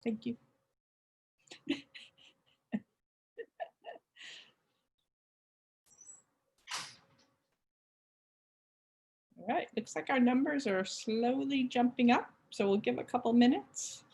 Thank you. All right, looks like our numbers are slowly jumping up, so we'll give a couple minutes.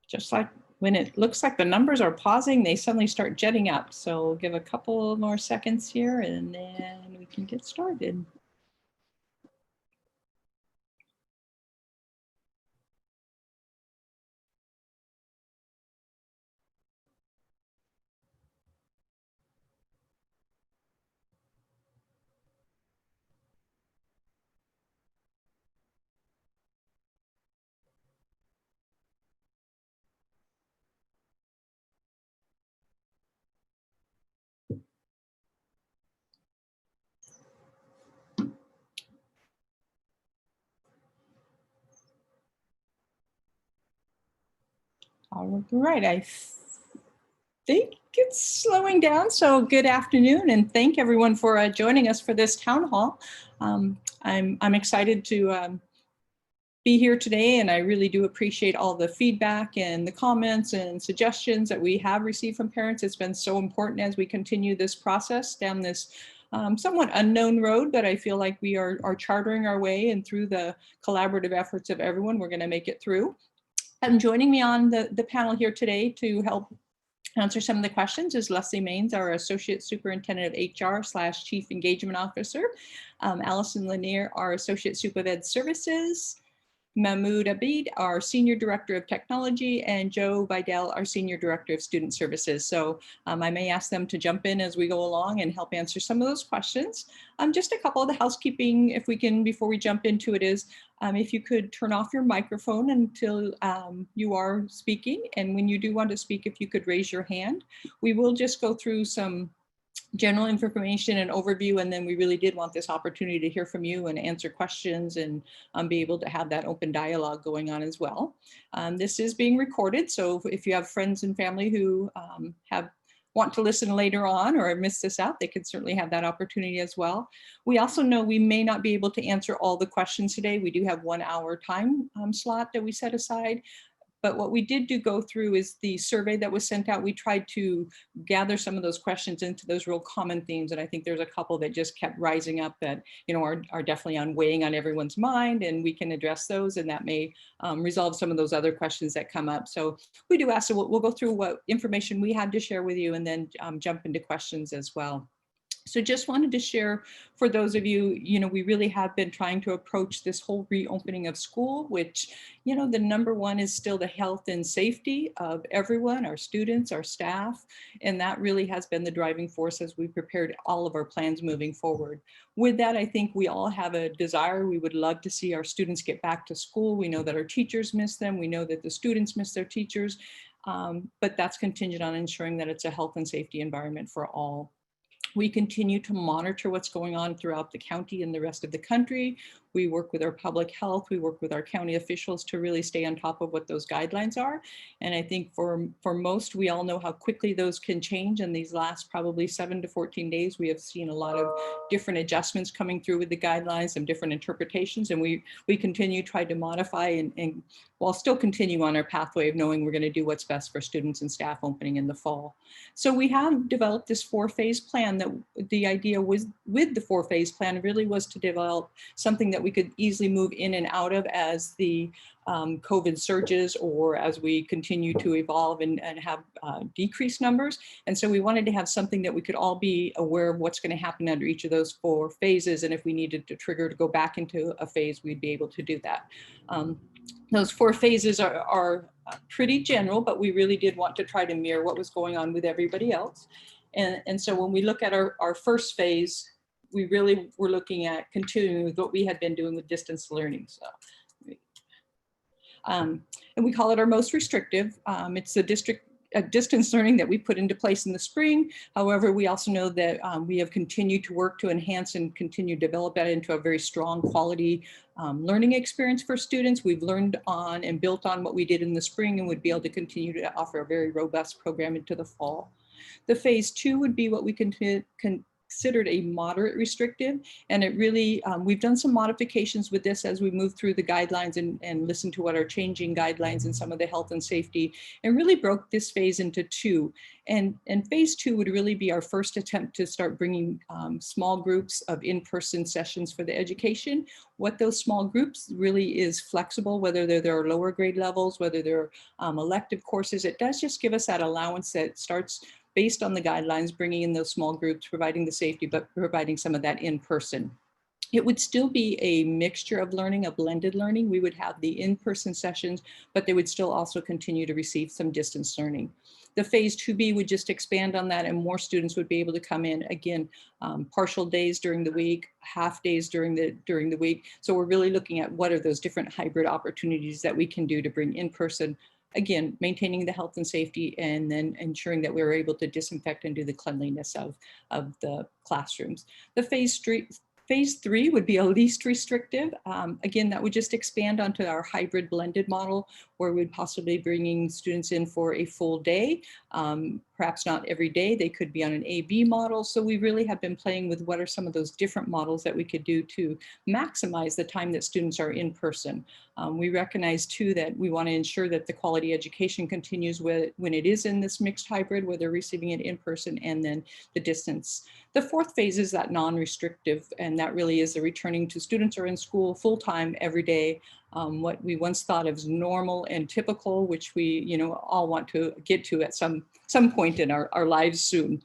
Just like when it looks like the numbers are pausing, they suddenly start jetting up. So we'll give a couple more seconds here and then we can get started. All right, I think it's slowing down. So good afternoon and thank everyone for joining us for this town hall. I'm excited to be here today, and I really do appreciate all the feedback and the comments and suggestions that we have received from parents. It's been so important as we continue this process down this somewhat unknown road, but I feel like we are chartering our way, and through the collaborative efforts of everyone, we're going to make it through. Joining me on the panel here today to help answer some of the questions is Leslie Maines, our Associate Superintendent of HR / Chief Engagement Officer, Allison Lanier, our Associate Sup of Ed Services, Mahmoud Abid, our Senior Director of Technology, and Joe Vidal, our Senior Director of Student Services. So I may ask them to jump in as we go along and help answer some of those questions. Just a couple of the housekeeping, if we can, before we jump into it, is if you could turn off your microphone until you are speaking. And when you do want to speak, if you could raise your hand. We will just go through some general information and overview, and then we really did want this opportunity to hear from you and answer questions and be able to have that open dialogue going on as well. This is being recorded, so if you have friends and family who want to listen later on or miss this out, they could certainly have that opportunity as well. We also know we may not be able to answer all the questions today. We do have 1 hour time slot that we set aside. But what we did go through is the survey that was sent out. We tried to gather some of those questions into those real common themes. And I think there's a couple that just kept rising up that, you know, are definitely weighing on everyone's mind, and we can address those, and that may resolve some of those other questions that come up. So we do ask, so we'll go through what information we had to share with you and then jump into questions as well. So just wanted to share for those of you, you know, we really have been trying to approach this whole reopening of school, which, you know, the number one is still the health and safety of everyone, our students, our staff, and that really has been the driving force as we prepared all of our plans moving forward. With that, I think we all have a desire. We would love to see our students get back to school. We know that our teachers miss them. We know that the students miss their teachers, but that's contingent on ensuring that it's a health and safety environment for all. We continue to monitor what's going on throughout the county and the rest of the country. We work with our public health, we work with our county officials to really stay on top of what those guidelines are. And I think for most, we all know how quickly those can change. And these last probably 7 to 14 days, we have seen a lot of different adjustments coming through with the guidelines and different interpretations. And we continue to try to modify and while still continue on our pathway of knowing we're going to do what's best for students and staff opening in the fall. So we have developed this 4-phase plan that the idea was with the 4-phase plan really was to develop something that we could easily move in and out of as the COVID surges or as we continue to evolve and have decreased numbers. And so we wanted to have something that we could all be aware of what's going to happen under each of those 4 phases. And if we needed to trigger to go back into a phase, we'd be able to do that. Those 4 phases are pretty general, but we really did want to try to mirror what was going on with everybody else. And so when we look at our first phase, we really were looking at continuing with what we had been doing with distance learning. So, and we call it our most restrictive. It's the distance learning that we put into place in the spring. However, we also know that we have continued to work to enhance and continue to develop that into a very strong quality learning experience for students. We've learned on and built on what we did in the spring and would be able to continue to offer a very robust program into the fall. The phase 2 would be what we considered a moderate restrictive, and it really, we've done some modifications with this as we move through the guidelines and listen to what are changing guidelines and some of the health and safety, and really broke this phase into 2. And phase 2 would really be our first attempt to start bringing small groups of in-person sessions for the education. What those small groups really is flexible, whether they're lower grade levels, whether they're elective courses. It does just give us that allowance that starts based on the guidelines, bringing in those small groups, providing the safety, but providing some of that in person. It would still be a mixture of learning, a blended learning. We would have the in-person sessions, but they would still also continue to receive some distance learning. The phase 2B would just expand on that, and more students would be able to come in, again, partial days during the week, half days during the week. So we're really looking at what are those different hybrid opportunities that we can do to bring in-person, again, maintaining the health and safety, and then ensuring that we're able to disinfect and do the cleanliness of the classrooms. The Phase 3 would be a least restrictive. Again, that would just expand onto our hybrid blended model, where we'd possibly bringing students in for a full day, perhaps not every day. They could be on an A/B model. So we really have been playing with what are some of those different models that we could do to maximize the time that students are in person. We recognize too that we want to ensure that the quality education continues when it is in this mixed hybrid, where they're receiving it in person and then the distance. The 4th phase is that non-restrictive, and that really is the returning to students are in school full-time every day. What we once thought of as normal and typical, which we all want to get to at some point in our lives soon.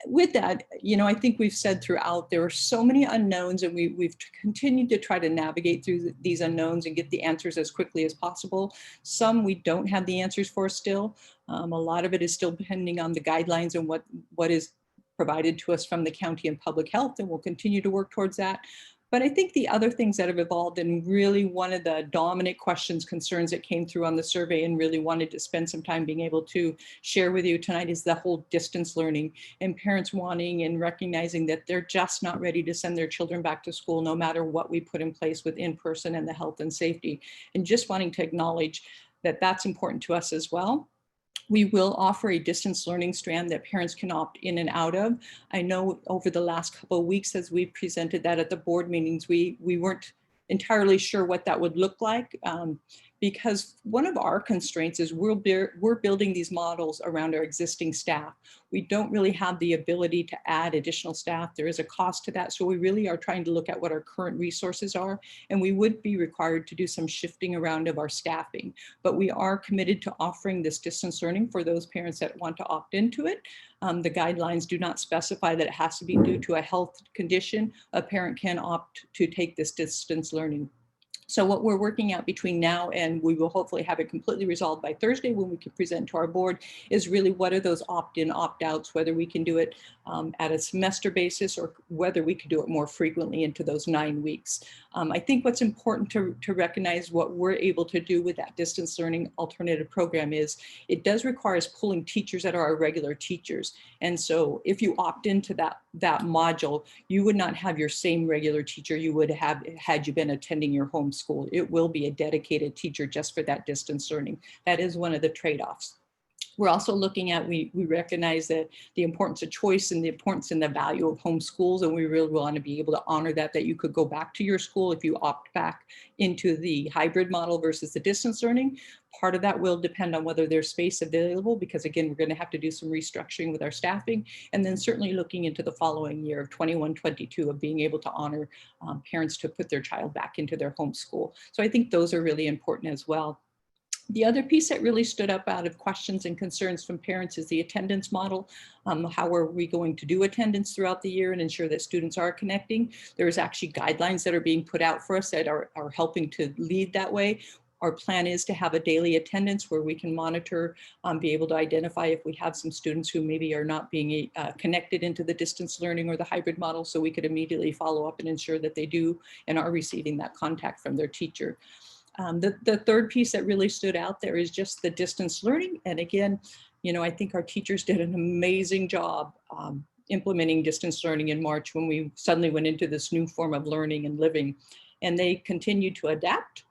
With that, I think we've said throughout, there are so many unknowns, and we've continued to try to navigate through these unknowns and get the answers as quickly as possible. Some we don't have the answers for still. A lot of it is still depending on the guidelines and what is provided to us from the county and public health, and we'll continue to work towards that. But I think the other things that have evolved, and really one of the dominant questions, concerns that came through on the survey and really wanted to spend some time being able to share with you tonight, is the whole distance learning, and parents wanting and recognizing that they're just not ready to send their children back to school, no matter what we put in place with in-person and the health and safety, and just wanting to acknowledge that that's important to us as well. We will offer a distance learning strand that parents can opt in and out of. I know over the last couple of weeks, as we presented that at the board meetings, we weren't entirely sure what that would look like, because one of our constraints is we're building these models around our existing staff. We don't really have the ability to add additional staff. There is a cost to that. So we really are trying to look at what our current resources are, and we would be required to do some shifting around of our staffing. But we are committed to offering this distance learning for those parents that want to opt into it. The guidelines do not specify that it has to be due to a health condition. A parent can opt to take this distance learning. So what we're working out between now and we will hopefully have it completely resolved by Thursday when we can present to our board is really what are those opt-in, opt-outs, whether we can do it at a semester basis or whether we could do it more frequently into those 9 weeks. I think what's important to recognize what we're able to do with that distance learning alternative program is it does require us pulling teachers that are our regular teachers. And so if you opt into that module, you would not have your same regular teacher you would have had you been attending your home school. It will be a dedicated teacher just for that distance learning. That is one of the trade-offs. We're also looking at, we recognize that the importance of choice and the importance and the value of homeschools, and we really want to be able to honor that you could go back to your school if you opt back into the hybrid model versus the distance learning. Part of that will depend on whether there's space available, because again, we're going to have to do some restructuring with our staffing, and then certainly looking into the following year of 21-22 of being able to honor parents to put their child back into their homeschool. So I think those are really important as well. The other piece that really stood up out of questions and concerns from parents is the attendance model. How are we going to do attendance throughout the year and ensure that students are connecting? There's actually guidelines that are being put out for us that are helping to lead that way. Our plan is to have a daily attendance where we can monitor, be able to identify if we have some students who maybe are not being connected into the distance learning or the hybrid model, so we could immediately follow up and ensure that they do and are receiving that contact from their teacher. The third piece that really stood out there is just the distance learning. And again, you know, I think our teachers did an amazing job implementing distance learning in March when we suddenly went into this new form of learning and living. And they continued to adapt.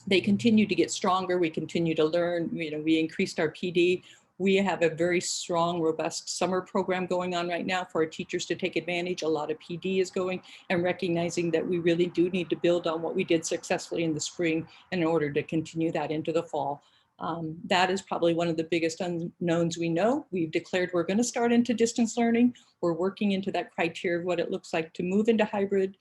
They continue to get stronger. We continue to learn. You know, we increased our PD. We have a very strong, robust summer program going on right now for our teachers to take advantage. A lot of PD is going, and recognizing that we really do need to build on what we did successfully in the spring in order to continue that into the fall. That is probably one of the biggest unknowns we know. We've declared we're going to start into distance learning. We're working into that criteria of what it looks like to move into hybrid,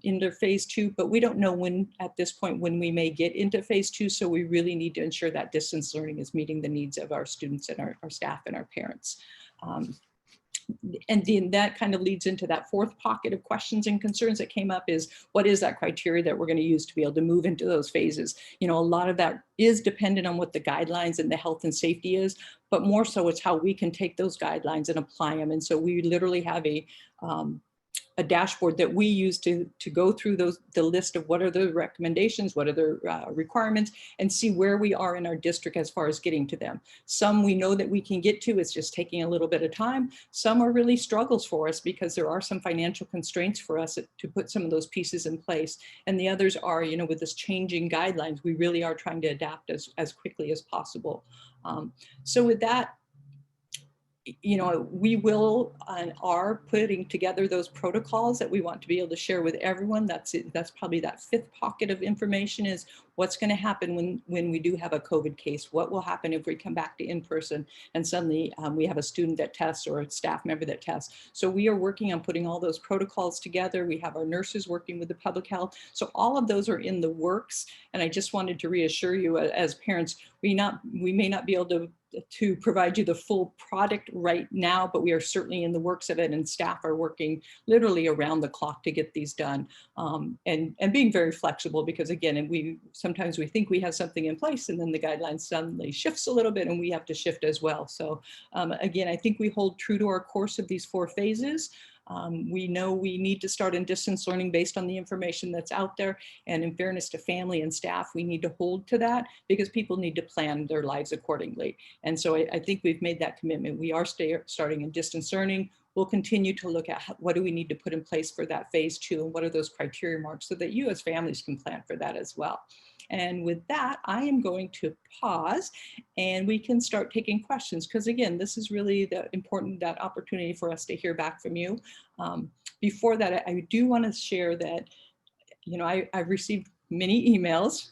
into phase 2, but we don't know when, at this point, when we may get into phase 2. So we really need to ensure that distance learning is meeting the needs of our students and our staff and our parents. And then that kind of leads into that fourth pocket of questions and concerns that came up is, what is that criteria that we're going to use to be able to move into those phases? You know, a lot of that is dependent on what the guidelines and the health and safety is, but more so it's how we can take those guidelines and apply them. And so we literally have a dashboard that we use to go through the list of what are the recommendations, what are the requirements, and see where we are in our district as far as getting to them. Some we know that we can get to, it's just taking a little bit of time. Some are really struggles for us because there are some financial constraints for us to put some of those pieces in place. And the others are, you know, with this changing guidelines, we really are trying to adapt as quickly as possible. So with that, you know, we will and are putting together those protocols that we want to be able to share with everyone. That's it. That's probably that fifth pocket of information is what's going to happen when we do have a COVID case. What will happen if we come back to in-person and suddenly we have a student that tests or a staff member that tests. So we are working on putting all those protocols together. We have our nurses working with the public health. So all of those are in the works. And I just wanted to reassure you as parents, we may not be able to provide you the full product right now, but we are certainly in the works of it, and staff are working literally around the clock to get these done, and being very flexible, because again, sometimes we think we have something in place and then the guidelines suddenly shifts a little bit and we have to shift as well. So again, I think we hold true to our course of these 4 phases. We know we need to start in distance learning based on the information that's out there. And in fairness to family and staff, we need to hold to that because people need to plan their lives accordingly. And so I think we've made that commitment. We are starting in distance learning. We'll continue to look at what do we need to put in place for that phase 2 and what are those criteria marks so that you as families can plan for that as well. And with that, I am going to pause and we can start taking questions, because again, this is really the important opportunity for us to hear back from you. Before that, I do want to share that, you know, I've received many emails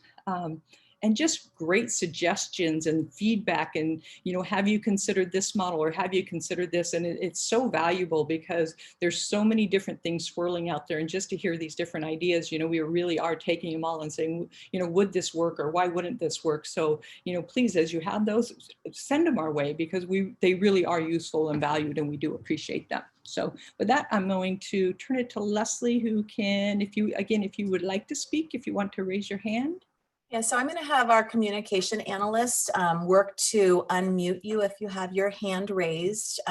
and just great suggestions and feedback, and, you know, have you considered this model or have you considered this? And it's so valuable because there's so many different things swirling out there, and just to hear these different ideas, you know, we really are taking them all and saying, you know, would this work or why wouldn't this work? So, you know, please, as you have those, send them our way, because they really are useful and valued, and we do appreciate them. So with that, I'm going to turn it to Leslie, who can, if you would like to speak, if you want to raise your hand. Yeah, so I'm going to have our communication analyst work to unmute you if you have your hand raised.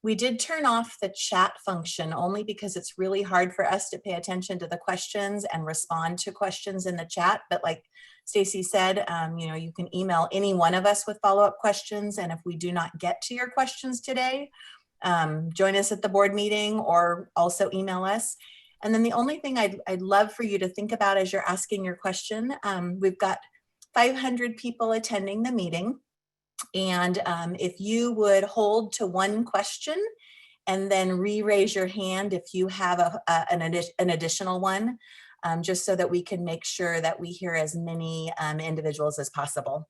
We did turn off the chat function only because it's really hard for us to pay attention to the questions and respond to questions in the chat. But like Stacy said, you know, you can email any one of us with follow-up questions. And if we do not get to your questions today, join us at the board meeting or also email us. And then the only thing I'd love for you to think about as you're asking your question, we've got 500 people attending the meeting. And if you would hold to one question and then re-raise your hand if you have an additional one, just so that we can make sure that we hear as many individuals as possible.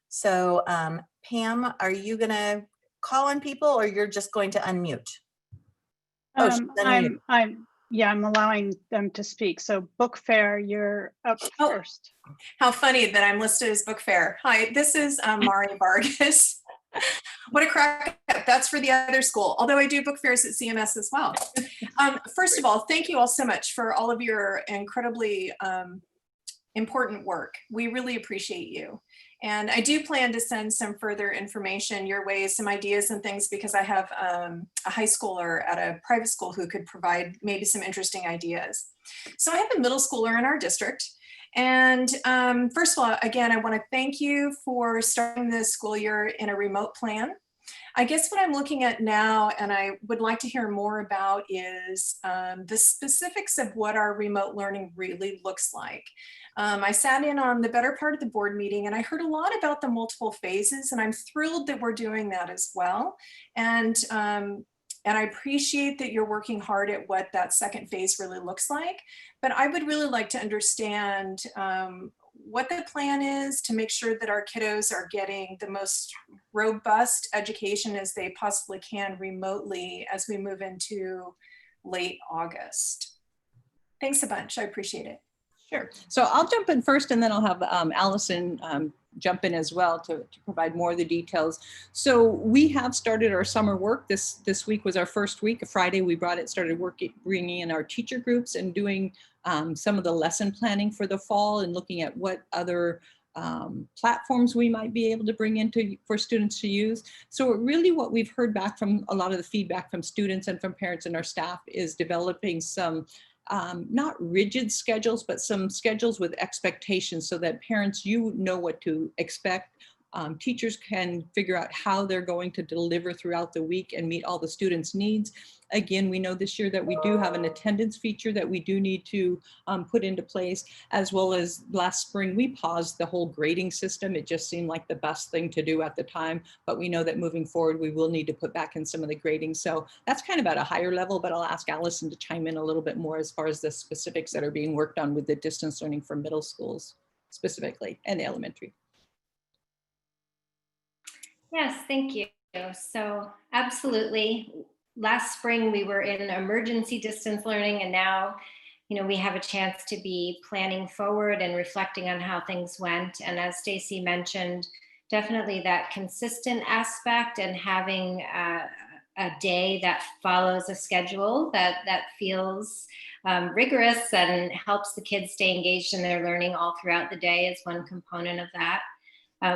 So Pam, are you gonna call on people or you're just going to unmute? Oh, she's unmuted. I'm allowing them to speak. So Book Fair, you're up first. How funny that I'm listed as Book Fair. Hi, this is Mari Vargas. What a crack up. That's for the other school, although I do book fairs at CMS as well. First of all, thank you all so much for all of your incredibly important work. We really appreciate you. And I do plan to send some further information your way, some ideas and things, because I have a high schooler at a private school who could provide maybe some interesting ideas. So I have a middle schooler in our district. And first of all, again, I want to thank you for starting the school year in a remote plan. I guess what I'm looking at now, and I would like to hear more about, is the specifics of what our remote learning really looks like. I sat in on the better part of the board meeting and I heard a lot about the multiple phases, and I'm thrilled that we're doing that as well. And I appreciate that you're working hard at what that second phase really looks like. But I would really like to understand what the plan is to make sure that our kiddos are getting the most robust education as they possibly can remotely as we move into late August. Thanks a bunch. I appreciate it. Sure. So I'll jump in first and then I'll have Allison jump in as well to provide more of the details. So we have started our summer work. This week was our first week. Friday we started bringing in our teacher groups and doing some of the lesson planning for the fall and looking at what other platforms we might be able to bring into for students to use. So really what we've heard back from a lot of the feedback from students and from parents and our staff is developing some not rigid schedules, but some schedules with expectations so that parents, know what to expect. Teachers can figure out how they're going to deliver throughout the week and meet all the students' needs. Again, we know this year that we do have an attendance feature that we do need to put into place, as well as last spring, we paused the whole grading system. It just seemed like the best thing to do at the time, but we know that moving forward, we will need to put back in some of the grading. So that's kind of at a higher level, but I'll ask Allison to chime in a little bit more as far as the specifics that are being worked on with the distance learning for middle schools specifically and elementary. Yes, thank you. So absolutely. Last spring, we were in emergency distance learning, and now, we have a chance to be planning forward and reflecting on how things went. And as Stacy mentioned, definitely that consistent aspect and having a day that follows a schedule that feels rigorous and helps the kids stay engaged in their learning all throughout the day is one component of that.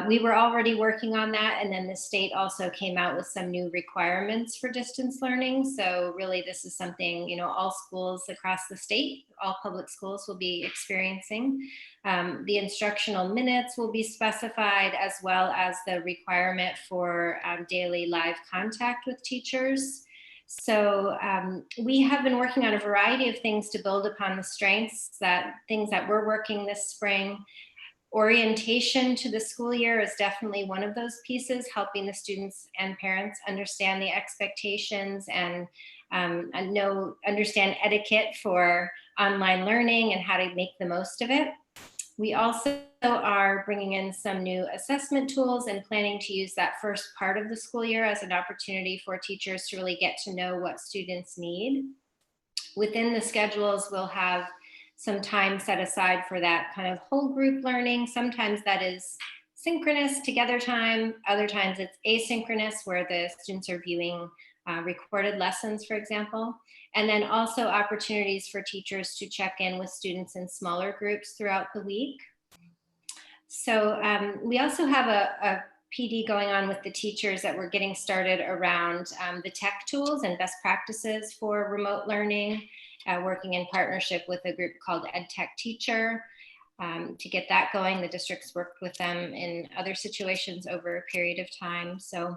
We were already working on that, and then the state also came out with some new requirements for distance learning. So really this is something, all schools across the state, all public schools will be experiencing. The instructional minutes will be specified, as well as the requirement for daily live contact with teachers. So we have been working on a variety of things to build upon the strengths, things that we're working this spring. Orientation to the school year is definitely one of those pieces, helping the students and parents understand the expectations and understand etiquette for online learning and how to make the most of it. We also are bringing in some new assessment tools and planning to use that first part of the school year as an opportunity for teachers to really get to know what students need. Within the schedules, we'll have some time set aside for that kind of whole group learning. Sometimes that is synchronous together time. Other times it's asynchronous, where the students are viewing recorded lessons, for example. And then also opportunities for teachers to check in with students in smaller groups throughout the week. So we also have a PD going on with the teachers that we're getting started around the tech tools and best practices for remote learning. Working in partnership with a group called EdTech Teacher to get that going. The district's worked with them in other situations over a period of time. So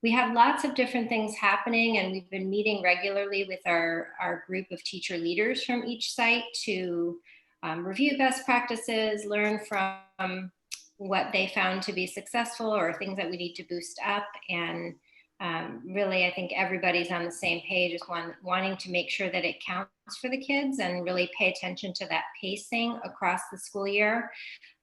we have lots of different things happening, and we've been meeting regularly with our group of teacher leaders from each site to review best practices, learn from what they found to be successful or things that we need to boost up. And really, I think everybody's on the same page, is wanting to make sure that it counts for the kids and really pay attention to that pacing across the school year.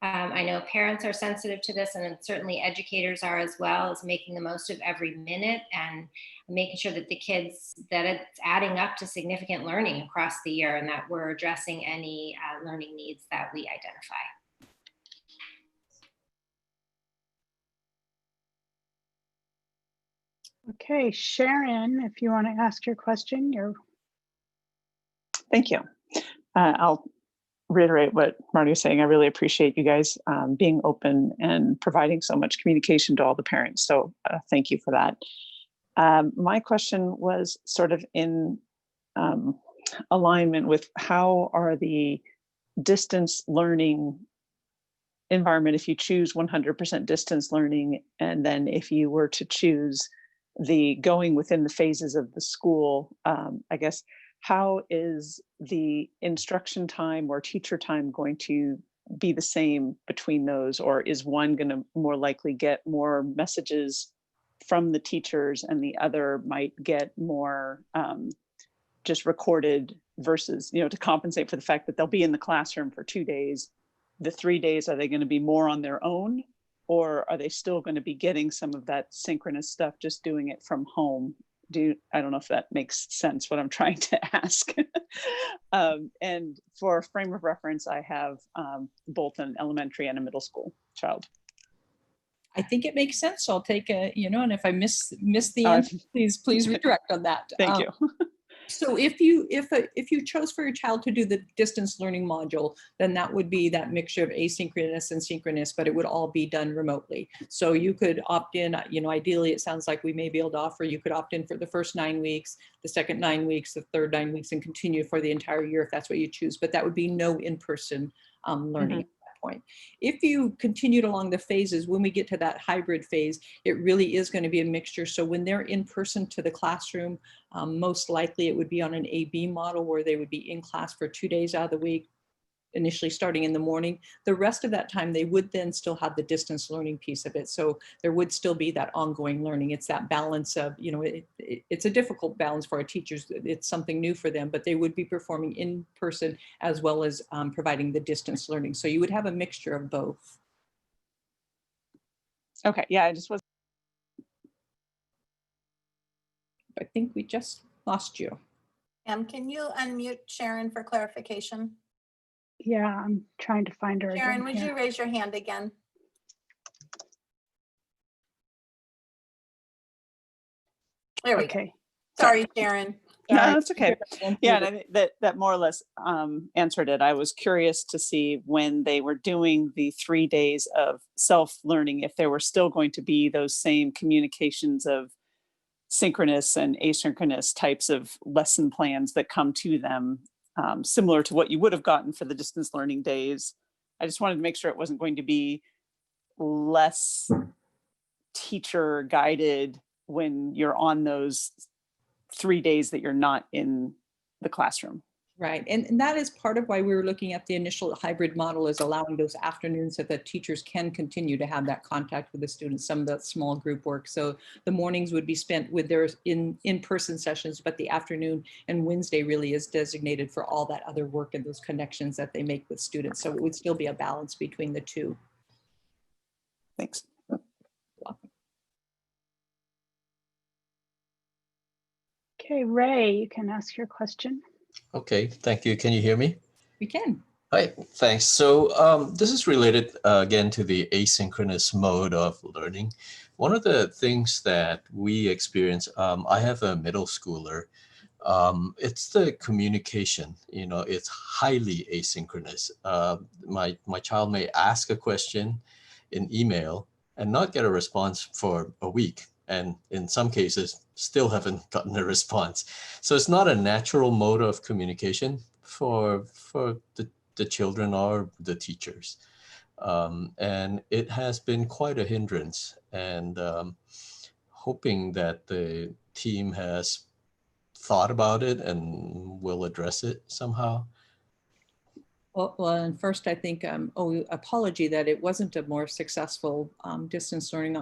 I know parents are sensitive to this, and certainly educators are as well, as making the most of every minute and making sure that the kids, that it's adding up to significant learning across the year, and that we're addressing any learning needs that we identify. Okay, Sharon, if you want to ask your question, you're. Thank you. I'll reiterate what Marty was saying. I really appreciate you guys being open and providing so much communication to all the parents. So thank you for that. My question was sort of in alignment with how are the distance learning environment, if you choose 100% distance learning, and then if you were to choose the going within the phases of the school, I guess, how is the instruction time or teacher time going to be the same between those? Or is one going to more likely get more messages from the teachers and the other might get more just recorded versus, you know, to compensate for the fact that they'll be in the classroom for 2 days? The 3 days, are they going to be more on their own? Or are they still going to be getting some of that synchronous stuff, just doing it from home? I don't know if that makes sense, what I'm trying to ask. And for frame of reference, I have both an elementary and a middle school child. I think it makes sense. So I'll take a, you know, and if I miss the answer, please redirect on that. Thank you. So if you chose for your child to do the distance learning module, then that would be that mixture of asynchronous and synchronous, but it would all be done remotely. So you could opt in, you know, ideally it sounds like we may be able to offer, you could opt in for the first 9 weeks, the second 9 weeks, the third 9 weeks, and continue for the entire year if that's what you choose. But that would be no in-person learning. Mm-hmm. Point. If you continued along the phases, when we get to that hybrid phase, it really is going to be a mixture. So when they're in person to the classroom, most likely it would be on an A/B model where they would be in class for 2 days out of the week, initially starting in the morning. The rest of that time, they would then still have the distance learning piece of it. So there would still be that ongoing learning. It's that balance of, you know, it's a difficult balance for our teachers. It's something new for them, but they would be performing in person as well as providing the distance learning. So you would have a mixture of both. Okay, yeah, I just was. I think we just lost you. Can you unmute Sharon for clarification? Yeah, I'm trying to find her Sharon, again. would you raise your hand again? There we go. Okay. Sorry, Sharon. No, Sorry. that's okay. Yeah, and I think that more or less answered it. I was curious to see when they were doing the 3 days of self-learning, if there were still going to be those same communications of synchronous and asynchronous types of lesson plans that come to them, similar to what you would have gotten for the distance learning days. I just wanted to make sure it wasn't going to be less teacher guided when you're on those 3 days that you're not in the classroom. Right. And that is part of why we were looking at the initial hybrid model, is allowing those afternoons that the teachers can continue to have that contact with the students, some of that small group work. So the mornings would be spent with their in-person sessions, but the afternoon and Wednesday really is designated for all that other work and those connections that they make with students. So it would still be a balance between the two. Thanks. Okay, Ray, you can ask your question. Okay, thank you. Can you hear me? We can. Hi, thanks. So this is related again to the asynchronous mode of learning. One of the things that we experience, I have a middle schooler. It's the communication. You know, it's highly asynchronous. My child may ask a question in email and not get a response for a week, and in some cases still haven't gotten a response. So it's not a natural mode of communication for the children or the teachers. And it has been quite a hindrance, and hoping that the team has thought about it and will address it somehow. Well, and first I think, apology that it wasn't a more successful distance learning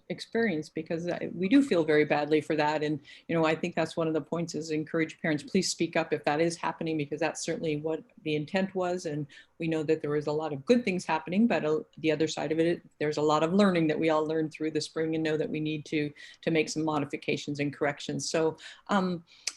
experience, because we do feel very badly for that. And, I think that's one of the points is encourage parents, please speak up if that is happening, because that's certainly what the intent was. And we know that there was a lot of good things happening, but the other side of it, there's a lot of learning that we all learned through the spring and know that we need to make some modifications and corrections. So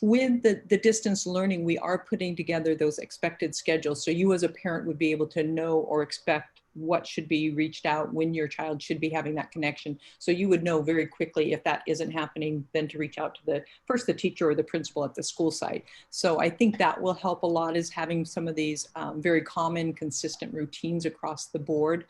with the distance learning, we are putting together those expected schedules. So you as a parent would be able to know or expect what should be reached out, when your child should be having that connection. So you would know very quickly if that isn't happening, then to reach out to the teacher or the principal at the school site. So I think that will help a lot, is having some of these very common, consistent routines across the board.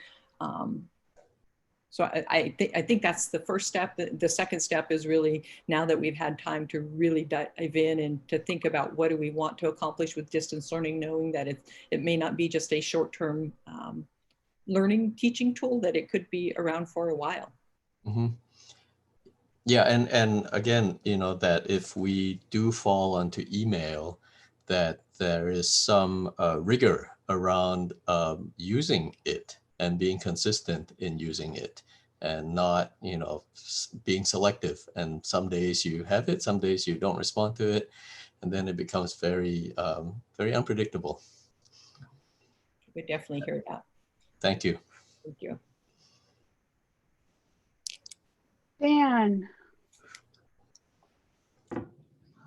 So I think that's the first step. The second step is really, now that we've had time to really dive in and to think about what do we want to accomplish with distance learning, knowing that it may not be just a short-term learning teaching tool, that it could be around for a while. Mm-hmm. Yeah, and again, that if we do fall onto email, that there is some rigor around using it and being consistent in using it, and not, being selective. And some days you have it, some days you don't respond to it, and then it becomes very, very unpredictable. We definitely hear that. Thank you. Thank you. Dan.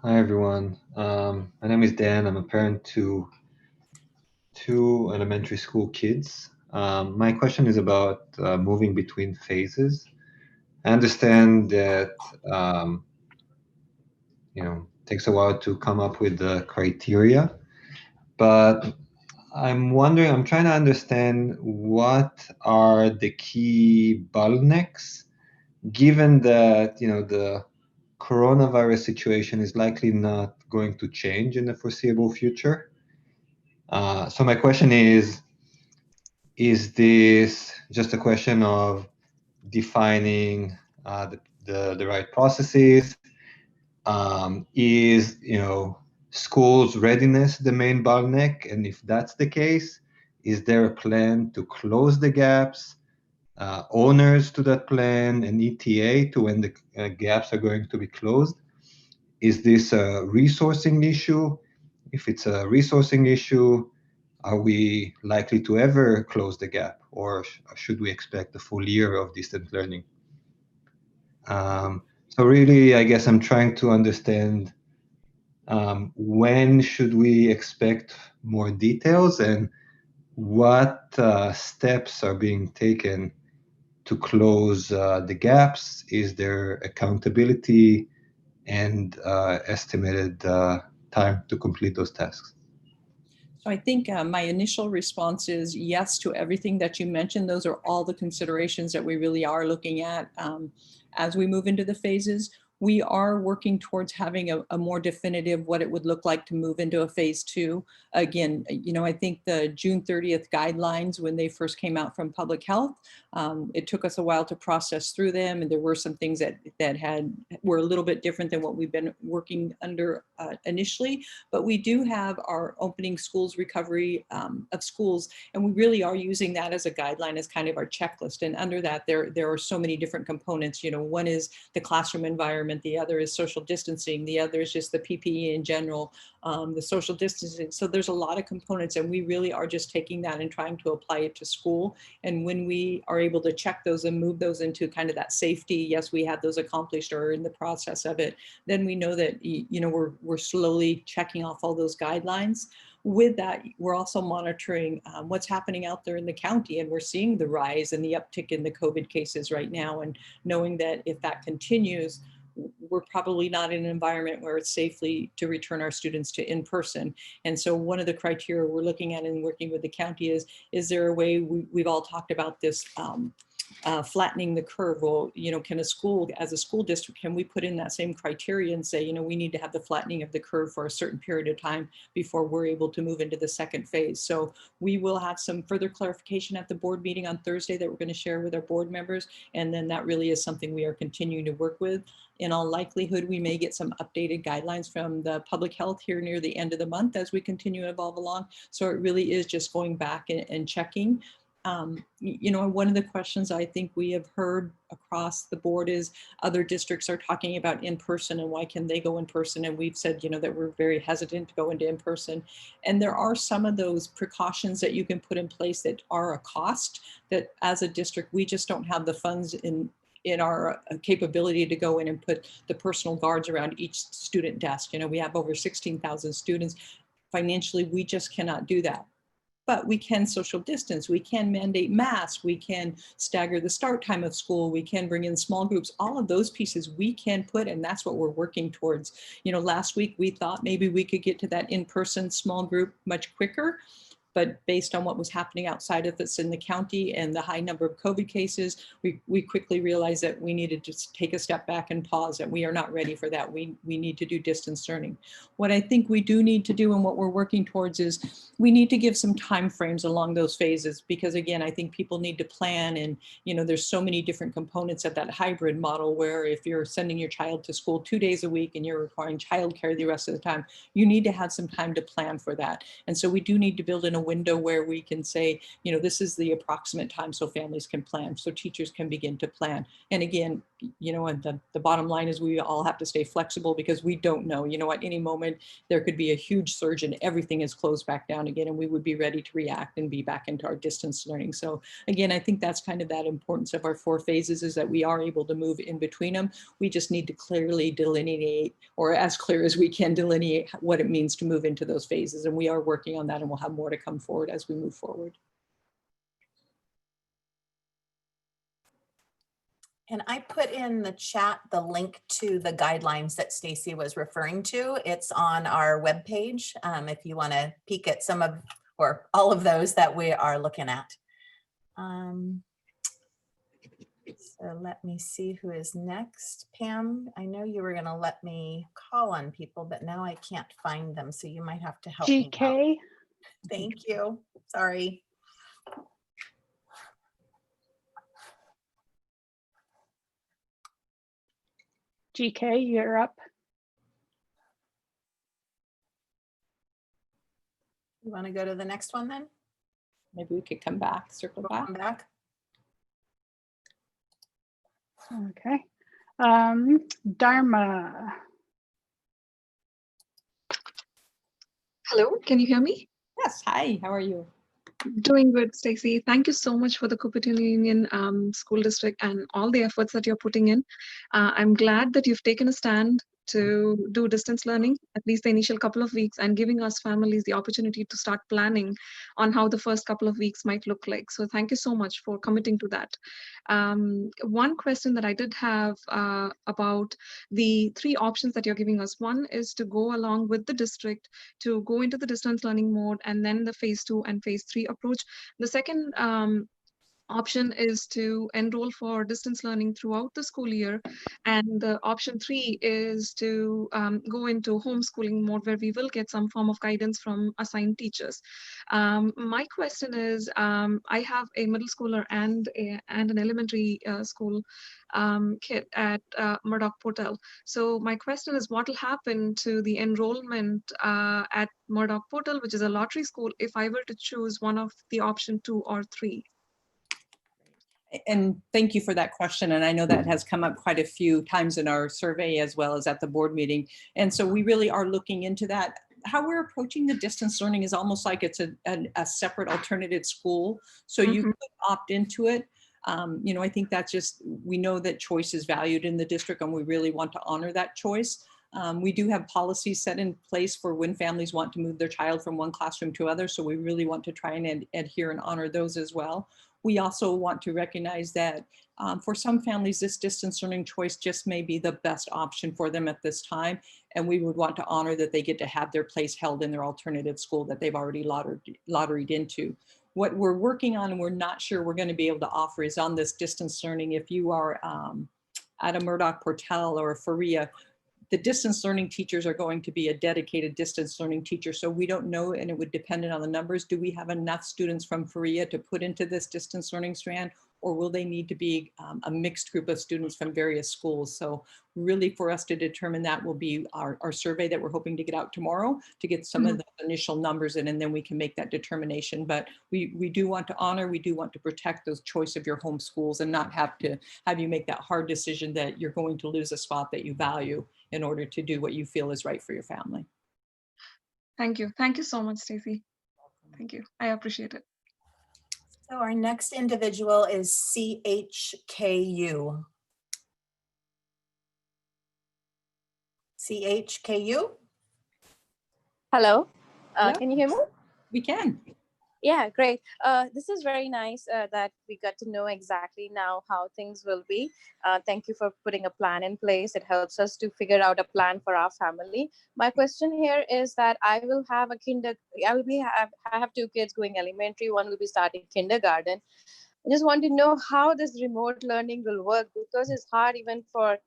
Hi, everyone. My name is Dan. I'm a parent to 2 elementary school kids. My question is about moving between phases. I understand that takes a while to come up with the criteria, but I'm trying to understand what are the key bottlenecks, given that the coronavirus situation is likely not going to change in the foreseeable future. So my question is this just a question of defining the right processes? Is schools' readiness the main bottleneck? And if that's the case, is there a plan to close the gaps? Owners to that plan, and ETA to when the gaps are going to be closed? Is this a resourcing issue? If it's a resourcing issue, are we likely to ever close the gap, or should we expect a full year of distance learning? So really, I guess I'm trying to understand when should we expect more details, and what steps are being taken to close the gaps? Is there accountability and estimated time to complete those tasks? So I think my initial response is yes to everything that you mentioned. Those are all the considerations that we really are looking at as we move into the phases. We are working towards having a more definitive what it would look like to move into a phase 2. Again, I think the June 30th guidelines, when they first came out from public health, it took us a while to process through them. And there were some things that were a little bit different than what we've been working under initially. But we do have our opening schools recovery of schools, and we really are using that as a guideline, as kind of our checklist. And under that, there are so many different components. One is the classroom environment. The other is social distancing. The other is just the PPE in general, the social distancing. So there's a lot of components, and we really are just taking that and trying to apply it to school. And when we are able to check those and move those into kind of that safety, yes, we have those accomplished or in the process of it, then we know that, we're slowly checking off all those guidelines. With that, we're also monitoring what's happening out there in the county, and we're seeing the rise and the uptick in the COVID cases right now, and knowing that if that continues, we're probably not in an environment where it's safely to return our students to in-person. And so one of the criteria we're looking at in working with the county is there a way, we've all talked about this flattening the curve. Well, can a school, as a school district, can we put in that same criteria and say, we need to have the flattening of the curve for a certain period of time before we're able to move into the second phase. So we will have some further clarification at the board meeting on Thursday that we're going to share with our board members. And then that really is something we are continuing to work with. In all likelihood, we may get some updated guidelines from the public health here near the end of the month as we continue to evolve along. So it really is just going back and checking. One of the questions I think we have heard across the board is other districts are talking about in-person and why can they go in person? And we've said, that we're very hesitant to go into in-person. And there are some of those precautions that you can put in place that are a cost that as a district, we just don't have the funds in our capability to go in and put the personal guards around each student desk. We have over 16,000 students. Financially, we just cannot do that. But we can social distance, we can mandate masks, we can stagger the start time of school, we can bring in small groups, all of those pieces we can put, and that's what we're working towards. Last week we thought maybe we could get to that in-person small group much quicker. But based on what was happening outside of us in the county and the high number of COVID cases, we quickly realized that we needed to take a step back and pause, and we are not ready for that. We need to do distance learning. What I think we do need to do and what we're working towards is we need to give some time frames along those phases, because again, I think people need to plan, and there's so many different components of that hybrid model where if you're sending your child to school 2 days a week and you're requiring childcare the rest of the time, you need to have some time to plan for that. And so we do need to build in a window where we can say, this is the approximate time so families can plan, so teachers can begin to plan. And again, and the bottom line is we all have to stay flexible because we don't know, at any moment there could be a huge surge and everything is closed back down again, and we would be ready to react and be back into our distance learning. So again, I think that's kind of that importance of our 4 phases, is that we are able to move in between them. We just need to clearly delineate, or as clear as we can delineate, what it means to move into those phases. And we are working on that, and we'll have more to come forward as we move forward. And I put in the chat the link to the guidelines that Stacy was referring to. It's on our webpage if you want to peek at some of or all of those that we are looking at. So let me see who is next. Pam, I know you were going to let me call on people, but now I can't find them. So you might have to help me out. GK. Thank you. Sorry. GK, you're up. You want to go to the next one then? Maybe we could come back, circle back. Come back. Okay. Dharma. Hello, can you hear me? Yes, hi, how are you? Doing good, Stacey. Thank you so much for the Cupertino Union School District and all the efforts that you're putting in. I'm glad that you've taken a stand to do distance learning, at least the initial couple of weeks, and giving us families the opportunity to start planning on how the first couple of weeks might look like. So thank you so much for committing to that. One question that I did have about the 3 options that you're giving us. One is to go along with the district to go into the distance learning mode, and then the phase 2 and phase 3 approach. The second option is to enroll for distance learning throughout the school year. And the option 3 is to go into homeschooling mode, where we will get some form of guidance from assigned teachers. My question is, I have a middle schooler and an elementary school kid at Murdoch Portal. So my question is, what will happen to the enrollment at Murdoch Portal, which is a lottery school, if I were to choose one of the option 2 or 3? And thank you for that question. And I know that has come up quite a few times in our survey as well as at the board meeting. And so we really are looking into that. How we're approaching the distance learning is almost like it's a separate alternative school. So you could opt into it. I think that's just, we know that choice is valued in the district, and we really want to honor that choice. We do have policies set in place for when families want to move their child from one classroom to other. So we really want to try and adhere and honor those as well. we also want to recognize that for some families, this distance learning choice just may be the best option for them at this time. And we would want to honor that they get to have their place held in their alternative school that they've already lotteried into. What we're working on and we're not sure we're going to be able to offer is on this distance learning. If you are at a Murdoch Portal or a Faria, the distance learning teachers are going to be a dedicated distance learning teacher. So we don't know, and it would depend on the numbers. Do we have enough students from Faria to put into this distance learning strand, or will they need to be a mixed group of students from various schools? So really for us to determine that will be our survey that we're hoping to get out tomorrow to get some of the initial numbers in, and then we can make that determination. But we do want to honor, we do want to protect those choice of your home schools and not have you make that hard decision that you're going to lose a spot that you value in order to do what you feel is right for your family. Thank you. Thank you so much, Stacey. Thank you. I appreciate it. So our next individual is CHKU. CHKU? Hello, Hello? Can you hear me? We can. Yeah, great. This is very nice that we got to know exactly now how things will be. Thank you for putting a plan in place. It helps us to figure out a plan for our family. My question here is that I will have I have two kids going elementary. One will be starting kindergarten. I just want to know how this remote learning will work, because it's hard even for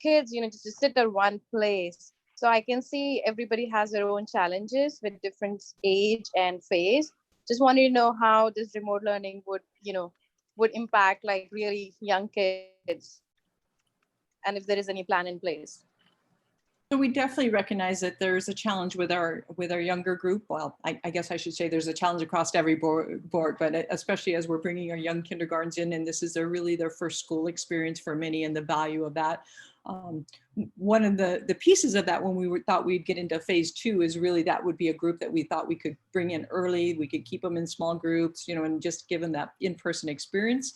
kids, just to sit at one place. So I can see everybody has their own challenges with different age and phase. Just wanted to know how this remote learning would impact like really young kids, and if there is any plan in place. So we definitely recognize that there's a challenge with our younger group. Well, I guess I should say there's a challenge across every board, but especially as we're bringing our young kindergartens in, and this is really their first school experience for many, and the value of that. One of the pieces of that when we thought we'd get into phase 2 is really that would be a group that we thought we could bring in early. We could keep them in small groups, and just give them that in-person experience.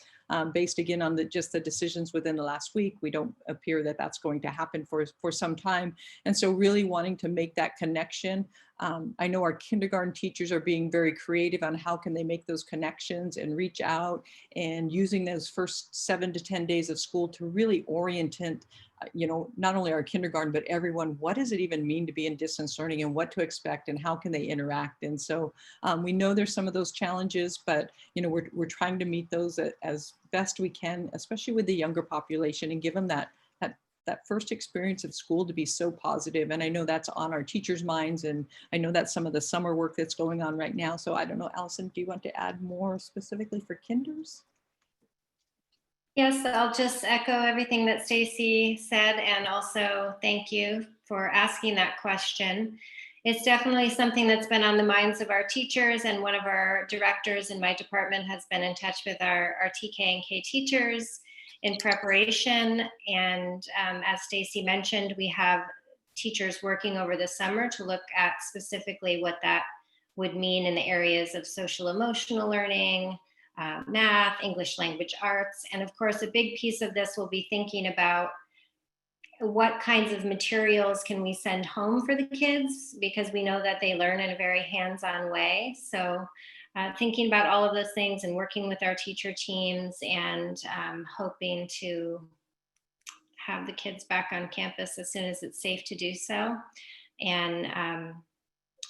Based again on just the decisions within the last week, we don't appear that that's going to happen for some time. And so really wanting to make that connection. I know our kindergarten teachers are being very creative on how can they make those connections and reach out, and using those first 7 to 10 days of school to really orient not only our kindergarten, but everyone, what does it even mean to be in distance learning and what to expect and how can they interact? And so we know there's some of those challenges, but we're trying to meet those as best we can, especially with the younger population, and give them that first experience of school to be so positive. And I know that's on our teachers' minds, and I know that's some of the summer work that's going on right now. So I don't know, Allison, do you want to add more specifically for kinders? Yes, I'll just echo everything that Stacey said, and also thank you for asking that question. It's definitely something that's been on the minds of our teachers, and one of our directors in my department has been in touch with our TK and K teachers in preparation. And as Stacey mentioned, we have teachers working over the summer to look at specifically what that would mean in the areas of social emotional learning, math, English language arts. And of course, a big piece of this will be thinking about what kinds of materials can we send home for the kids, because we know that they learn in a very hands-on way. So thinking about all of those things and working with our teacher teams, and hoping to have the kids back on campus as soon as it's safe to do so. And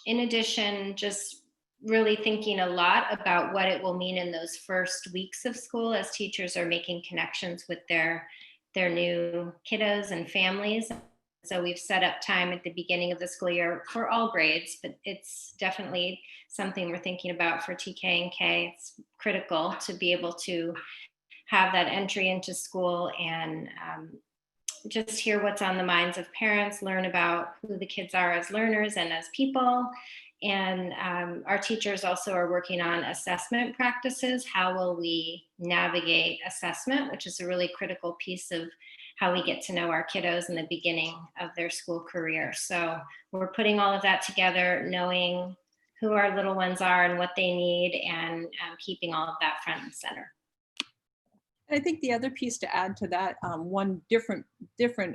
in addition, just really thinking a lot about what it will mean in those first weeks of school as teachers are making connections with their new kiddos and families. So we've set up time at the beginning of the school year for all grades, but it's definitely something we're thinking about for TK and K. It's critical to be able to have that entry into school and just hear what's on the minds of parents, learn about who the kids are as learners and as people. And our teachers also are working on assessment practices. How will we navigate assessment, which is a really critical piece of how we get to know our kiddos in the beginning of their school career. So we're putting all of that together, knowing who our little ones are and what they need, and keeping all of that front and center. I think the other piece to add to that, one different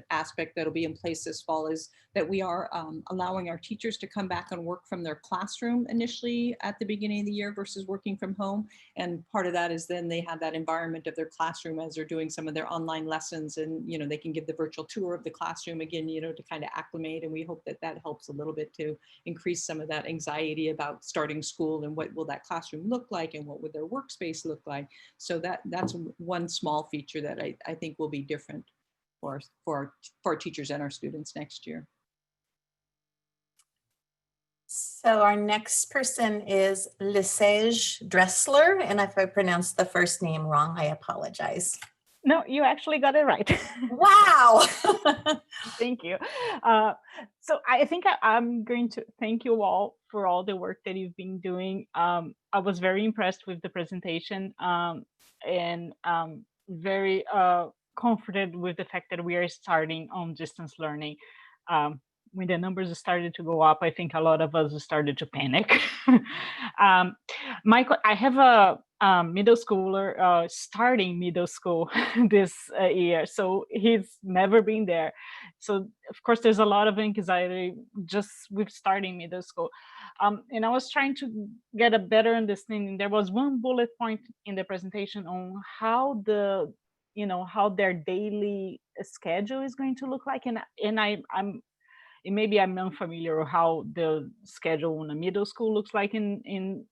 aspect that'll be in place this fall is that we are allowing our teachers to come back and work from their classroom initially at the beginning of the year versus working from home. And part of that is then they have that environment of their classroom as they're doing some of their online lessons, and they can give the virtual tour of the classroom again, to kind of acclimate. And we hope that that helps a little bit to increase some of that anxiety about starting school and what will that classroom look like and what would their workspace look like. So that's one small feature that I think will be different for our teachers and our students next year. So our next person is Lisage Dressler, and if I pronounced the first name wrong, I apologize. No, you actually got it right. Wow. Thank you. So I think I'm going to thank you all for all the work that you've been doing. I was very impressed with the presentation, and very comforted with the fact that we are starting on distance learning. When the numbers started to go up, I think a lot of us started to panic. Michael, I have a middle schooler starting middle school this year, so he's never been there. So of course there's a lot of anxiety just with starting middle school. And I was trying to get a better understanding. There was one bullet point in the presentation on how how their daily schedule is going to look like, and maybe I'm unfamiliar with how the schedule in a middle school looks like in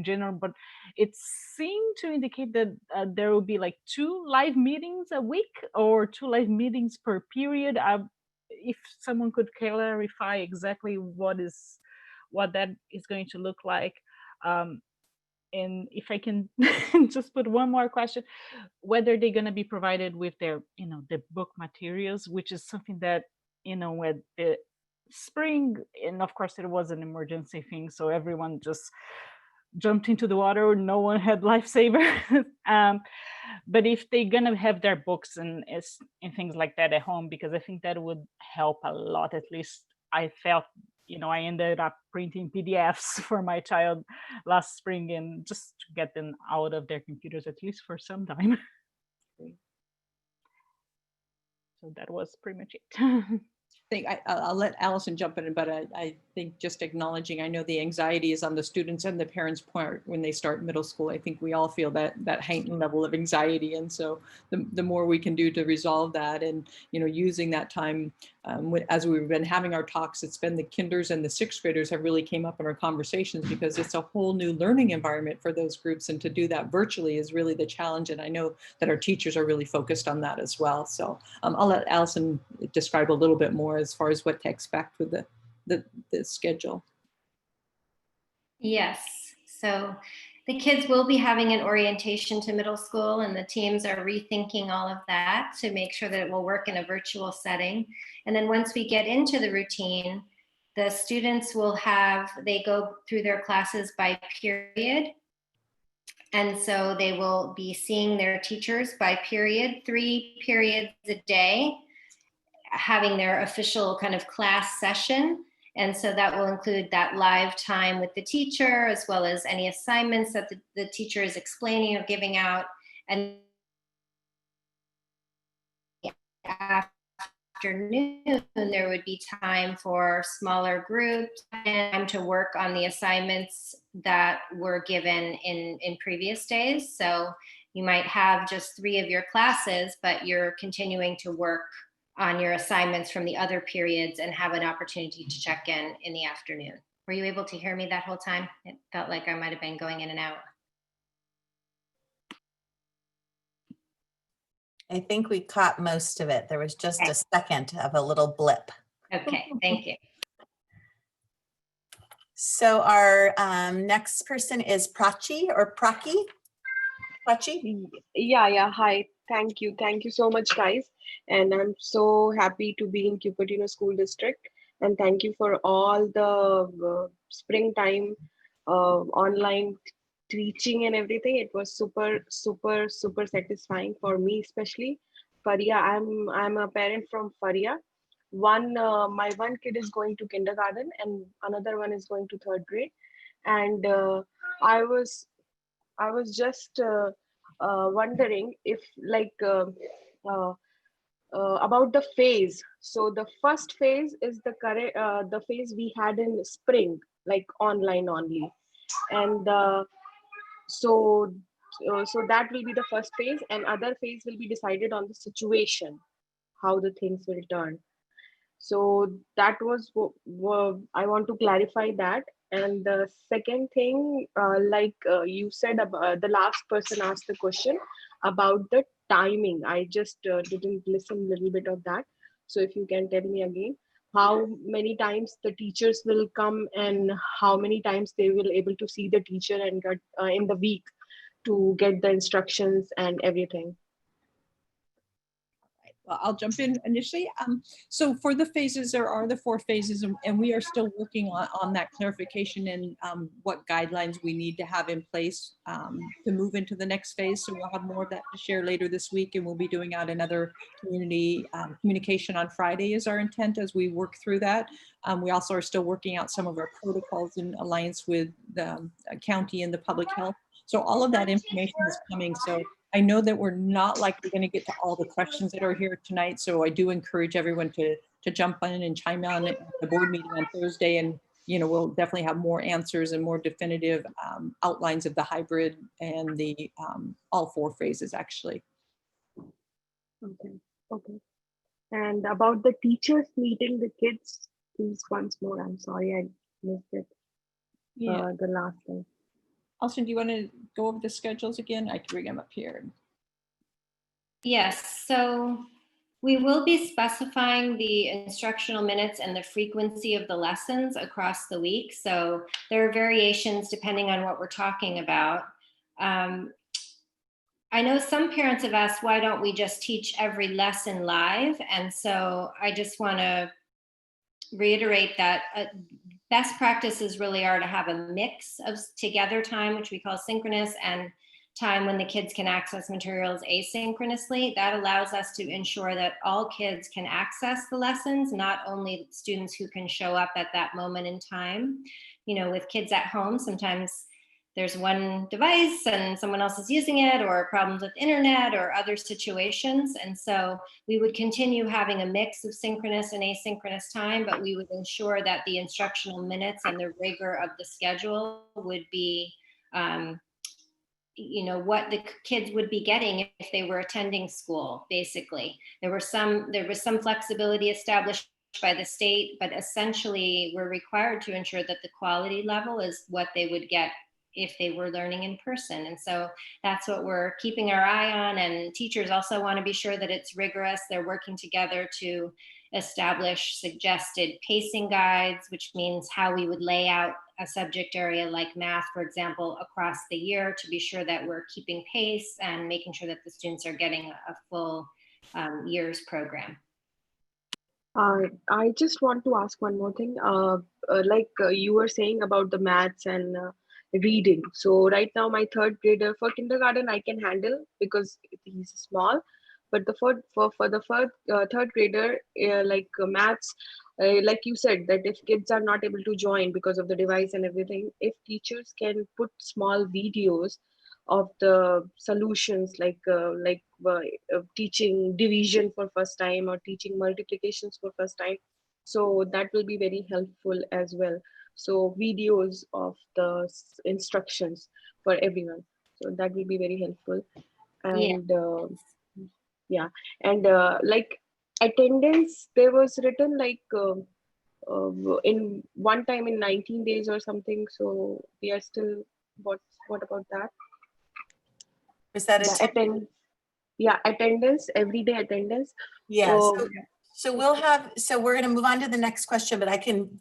general, but it seemed to indicate that there will be like 2 live meetings a week or 2 live meetings per period. If someone could clarify exactly what that is going to look like. And if I can just put one more question, whether they're going to be provided with their, the book materials, which is something that, with the spring, and of course it was an emergency thing, so everyone just jumped into the water, no one had lifesaver. But if they're gonna have their books and things like that at home, because I think that would help a lot. At least I felt, I ended up printing PDFs for my child last spring, and just to get them out of their computers at least for some time. So that was pretty much it. I'll let Allison jump in, but I think just acknowledging, I know the anxiety is on the students and the parents' part when they start middle school. I think we all feel that heightened level of anxiety. And so the more we can do to resolve that, and, using that time, as we've been having our talks, it's been the kinders and the 6th graders have really came up in our conversations, because it's a whole new learning environment for those groups. And to do that virtually is really the challenge. And I know that our teachers are really focused on that as well. So I'll let Allison describe a little bit more as far as what to expect with the schedule. Yes, so the kids will be having an orientation to middle school, and the teams are rethinking all of that to make sure that it will work in a virtual setting. And then once we get into the routine, the students they go through their classes by period. And so they will be seeing their teachers by period, 3 periods a day, having their official kind of class session. And so that will include that live time with the teacher, as well as any assignments that the teacher is explaining or giving out. And afternoon, there would be time for smaller groups and time to work on the assignments that were given in previous days. So you might have just 3 of your classes, but you're continuing to work on your assignments from the other periods and have an opportunity to check in the afternoon. Were you able to hear me that whole time? It felt like I might've been going in and out. I think we caught most of it. There was just a second of a little blip. Okay, thank you. So our next person is Prachi or Praki. Prachi? Yeah. Hi. Thank you so much, guys. And I'm so happy to be in Cupertino School District. And thank you for all the springtime online teaching and everything. It was super satisfying for me, especially. Faria, I'm a parent from Faria. My one kid is going to kindergarten and another one is going to 3rd grade. And I was just wondering if uh, about the phase. So the first phase is the phase we had in spring, like online only, and so that will be the first phase, and other phase will be decided on the situation, how the things will turn. So that was I want to clarify that. And the second thing, you said about the last person asked the question about the timing. I just didn't listen a little bit of that. So if you can tell me again, how many times the teachers will come and how many times they will able to see the teacher and get in the week to get the instructions and everything. Well, I'll jump in initially. So for the phases, there are the 4 phases, and we are still working on that clarification and what guidelines we need to have in place to move into the next phase. So we'll have more of that to share later this week, and we'll be doing out another community communication on Friday is our intent as we work through that. We also are still working out some of our protocols in alliance with the county and the public health. So all of that information is coming. So I know that we're not likely going to get to all the questions that are here tonight, so I do encourage everyone to jump in and chime in at the board meeting on Thursday, and we'll definitely have more answers and more definitive outlines of the hybrid and the all 4 phases actually. Okay. And about the teachers meeting the kids, please once more. I'm sorry I missed it. Yeah. The last thing. Alison, do you want to go over the schedules again? I can bring them up here. Yes, so we will be specifying the instructional minutes and the frequency of the lessons across the week. So there are variations depending on what we're talking about. I know some parents have asked, why don't we just teach every lesson live? And so I just want to reiterate that best practices really are to have a mix of together time, which we call synchronous, and time when the kids can access materials asynchronously. That allows us to ensure that all kids can access the lessons, not only students who can show up at that moment in time. With kids at home, sometimes there's one device and someone else is using it, or problems with internet or other situations. And so we would continue having a mix of synchronous and asynchronous time, but we would ensure that the instructional minutes and the rigor of the schedule would be, what the kids would be getting if they were attending school, basically. There was some flexibility established by the state, but essentially we're required to ensure that the quality level is what they would get if they were learning in person. And so that's what we're keeping our eye on. And teachers also want to be sure that it's rigorous. They're working together to establish suggested pacing guides, which means how we would lay out a subject area like math, for example, across the year to be sure that we're keeping pace and making sure that the students are getting a full year's program. I just want to ask one more thing. You were saying about the maths and reading. So right now, my 3rd grader for kindergarten I can handle because he's small. But for the 3rd grader, maths, like you said, that if kids are not able to join because of the device and everything, if teachers can put small videos of the solutions, teaching division for first time or teaching multiplications for first time, so that will be very helpful as well. So videos of the instructions for everyone, so that will be very helpful. And like attendance, there was written in one time in 19 days or something, so we are still, what about that? Was that attendance, everyday attendance? Yeah. So we're going to move on to the next question, but I can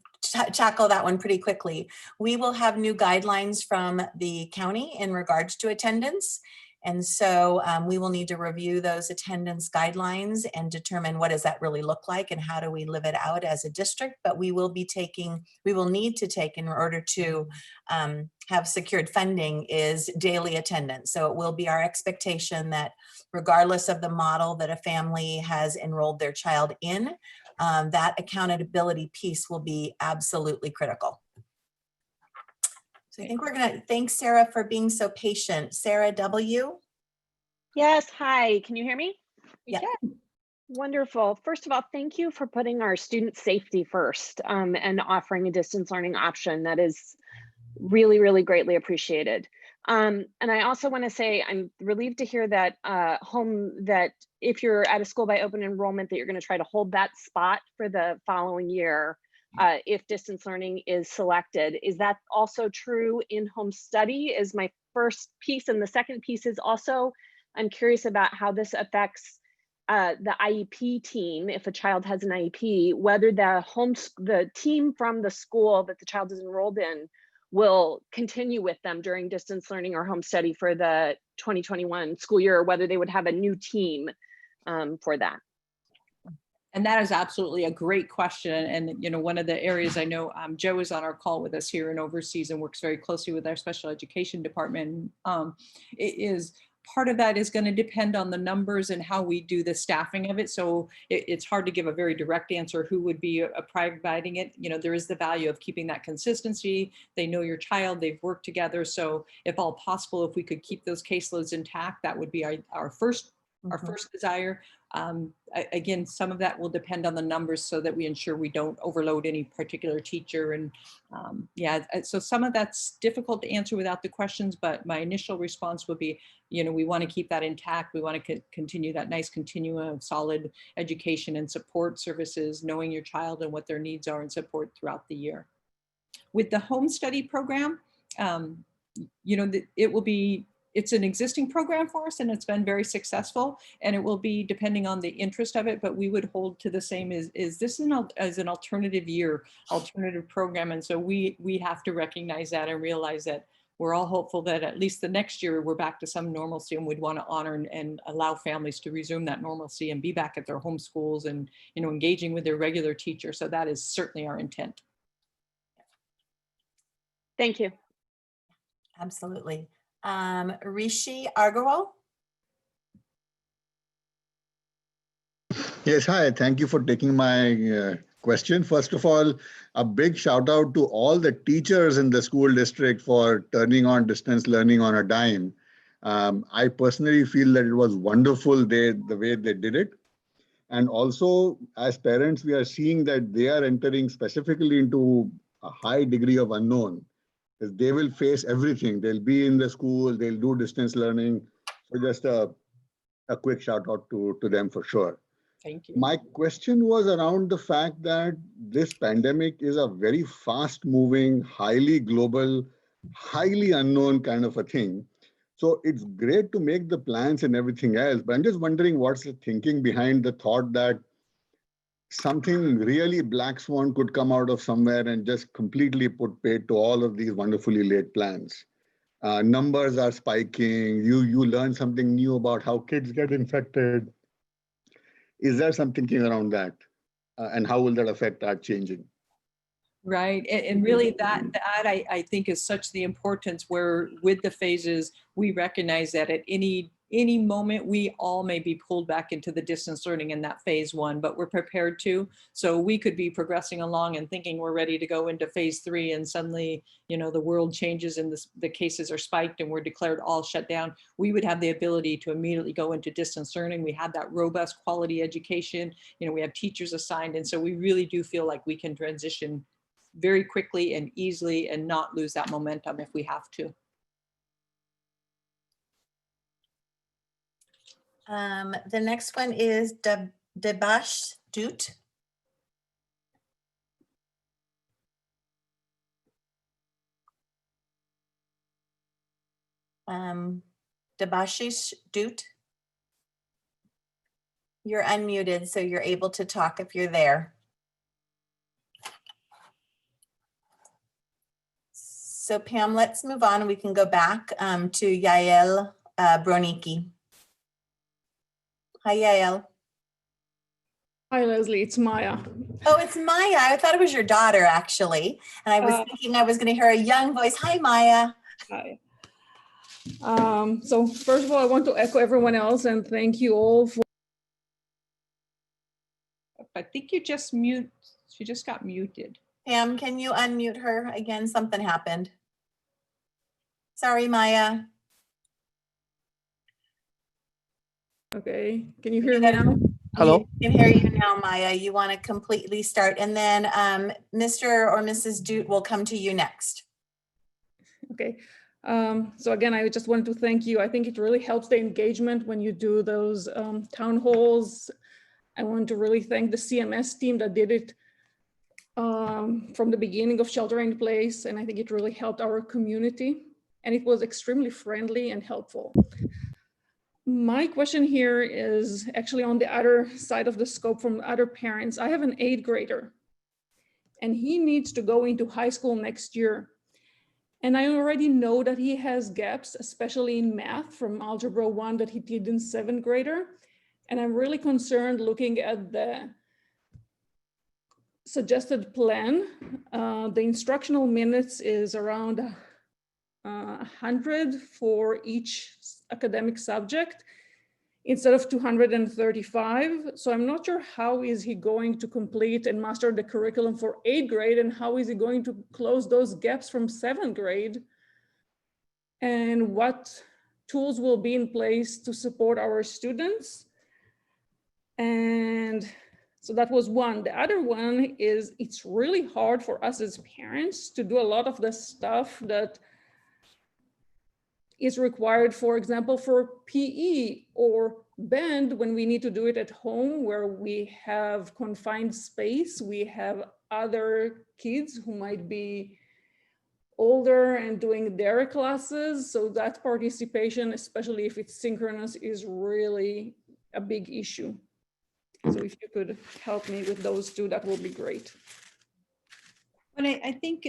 tackle that one pretty quickly. We will have new guidelines from the county in regards to attendance. And so we will need to review those attendance guidelines and determine what does that really look like and how do we live it out as a district. But we will need to take in order to have secured funding is daily attendance. So it will be our expectation that regardless of the model that a family has enrolled their child in, that accountability piece will be absolutely critical. So I think we're going to thank Sarah for being so patient. Sarah W. Yes, hi, can you hear me? We Yeah. can. Wonderful. First of all, thank you for putting our student safety first and offering a distance learning option. That is really, really greatly appreciated. And I also want to say I'm relieved to hear that that if you're at a school by open enrollment, that you're going to try to hold that spot for the following year if distance learning is selected. Is that also true in home study is my first piece. And the second piece is also, I'm curious about how this affects the IEP team, if a child has an IEP, whether the team from the school that the child is enrolled in will continue with them during distance learning or home study for the 2021 school year, or whether they would have a new team for that. And that is absolutely a great question. And, you know, one of the areas I know Joe is on our call with us here and oversees and works very closely with our special education department. It is part of that is going to depend on the numbers and how we do the staffing of it. So it's hard to give a very direct answer who would be providing it. You know, there is the value of keeping that consistency. They know your child, they've worked together. So if all possible, if we could keep those caseloads intact, that would be our first desire. Again, some of that will depend on the numbers so that we ensure we don't overload any particular teacher. And yeah, so some of that's difficult to answer without the questions, but my initial response would be, you know, we want to keep that intact. We want to continue that nice continuum of solid education and support services, knowing your child and what their needs are and support throughout the year. With the home study program, you know, it's an existing program for us and it's been very successful, and it will be depending on the interest of it, but we would hold to the same as this as an alternative program. And so we have to recognize that and realize that we're all hopeful that at least the next year we're back to some normalcy, and we'd want to honor and allow families to resume that normalcy and be back at their home schools and, you know, engaging with their regular teacher. So that is certainly our intent. Thank you. Absolutely. Rishi Agarwal. Yes, hi. Thank you for taking my question. First of all, a big shout out to all the teachers in the school district for turning on distance learning on a dime. I personally feel that it was wonderful the way they did it. And also, as parents, we are seeing that they are entering specifically into a high degree of unknown. They will face everything. They'll be in the school, they'll do distance learning. So just a quick shout out to them for sure. Thank you. My question was around the fact that this pandemic is a very fast moving, highly global, highly unknown kind of a thing. So it's great to make the plans and everything else, but I'm just wondering what's the thinking behind the thought that something really black swan could come out of somewhere and just completely put paid to all of these wonderfully laid plans. Numbers are spiking. You learn something new about how kids get infected. Is there some thinking around that? And how will that affect our changing? Right. And really that I think is such the importance, where with the phases, we recognize that at any moment, we all may be pulled back into the distance learning in that phase 1, but we're prepared to. So we could be progressing along and thinking we're ready to go into phase 3, and suddenly, you know, the world changes and the cases are spiked and we're declared all shut down. We would have the ability to immediately go into distance learning. We have that robust quality education. You know, we have teachers assigned. And so we really do feel like we can transition very quickly and easily and not lose that momentum if we have to. The next one is Debash Dut. Debashish Dut. You're unmuted, so you're able to talk if you're there. So Pam, let's move on. We can go back to Yael Broniki. Hi, Yael. Hi, Leslie. It's Maya. Oh, it's Maya. I thought it was your daughter, actually. And I was thinking I was going to hear a young voice. Hi, Maya. Hi. So first of all, I want to echo everyone else and thank you all for. I think she just got muted. Pam, can you unmute her again? Something happened. Sorry, Maya. Okay, can you hear me now? Hello. We can hear you now, Maya. You want to completely start, and then Mr. or Mrs. Doot will come to you next. Okay. So again, I just wanted to thank you. I think it really helps the engagement when you do those town halls. I want to really thank the CMS team that did it from the beginning of shelter in place. And I think it really helped our community, and it was extremely friendly and helpful. My question here is actually on the other side of the scope from other parents. I have an 8th grader, and he needs to go into high school next year. And I already know that he has gaps, especially in math from Algebra 1 that he did in 7th grader. And I'm really concerned looking at the suggested plan. The instructional minutes is around 100 for each academic subject instead of 235. So I'm not sure how is he going to complete and master the curriculum for 8th grade, and how is he going to close those gaps from 7th grade, and what tools will be in place to support our students. And so that was one. The other one is it's really hard for us as parents to do a lot of the stuff that is required, for example, for PE or band when we need to do it at home where we have confined space. We have other kids who might be older and doing their classes. So that participation, especially if it's synchronous, is really a big issue. So if you could help me with those two, that would be great. But I think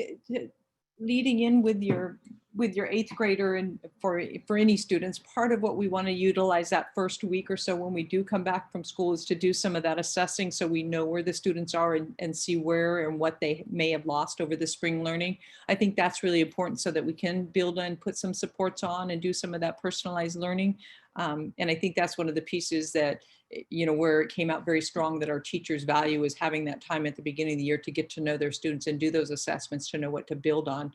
leading in with your 8th grader, and for any students, part of what we want to utilize that first week or so when we do come back from school is to do some of that assessing, so we know where the students are and see where and what they may have lost over the spring learning. I think that's really important so that we can build and put some supports on and do some of that personalized learning. And I think that's one of the pieces that, you know, where it came out very strong that our teachers value is having that time at the beginning of the year to get to know their students and do those assessments to know what to build on.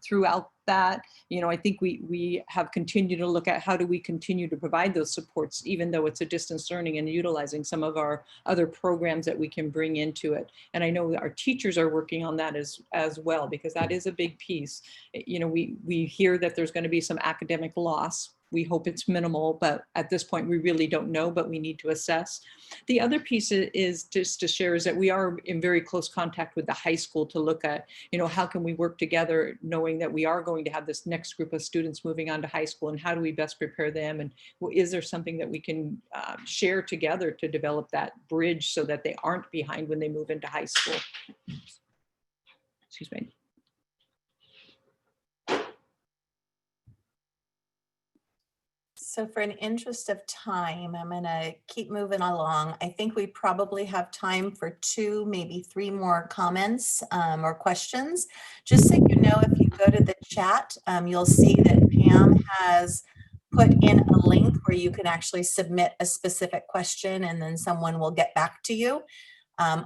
Throughout that, you know, I think we have continued to look at how do we continue to provide those supports, even though it's a distance learning, and utilizing some of our other programs that we can bring into it. And I know our teachers are working on that as well, because that is a big piece. You know, we hear that there's going to be some academic loss. We hope it's minimal, but at this point we really don't know, but we need to assess. The other piece is just to share is that we are in very close contact with the high school to look at, you know, how can we work together knowing that we are going to have this next group of students moving on to high school, and how do we best prepare them? And is there something that we can share together to develop that bridge so that they aren't behind when they move into high school? Excuse me. So for an interest of time, I'm going to keep moving along. I think we probably have time for 2, maybe 3 more comments or questions. Just so you know, if you go to the chat, you'll see that Pam has put in a link where you can actually submit a specific question, and then someone will get back to you.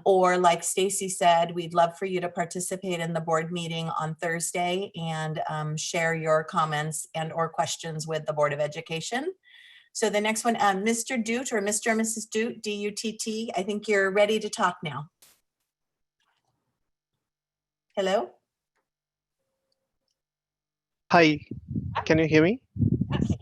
Or like Stacy said, we'd love for you to participate in the board meeting on Thursday and share your comments and or questions with the Board of Education. So the next one, Mr. Doot or Mr. and Mrs. Doot, D-U-T-T, I think you're ready to talk now. Hello? Hi, can you hear me? I can.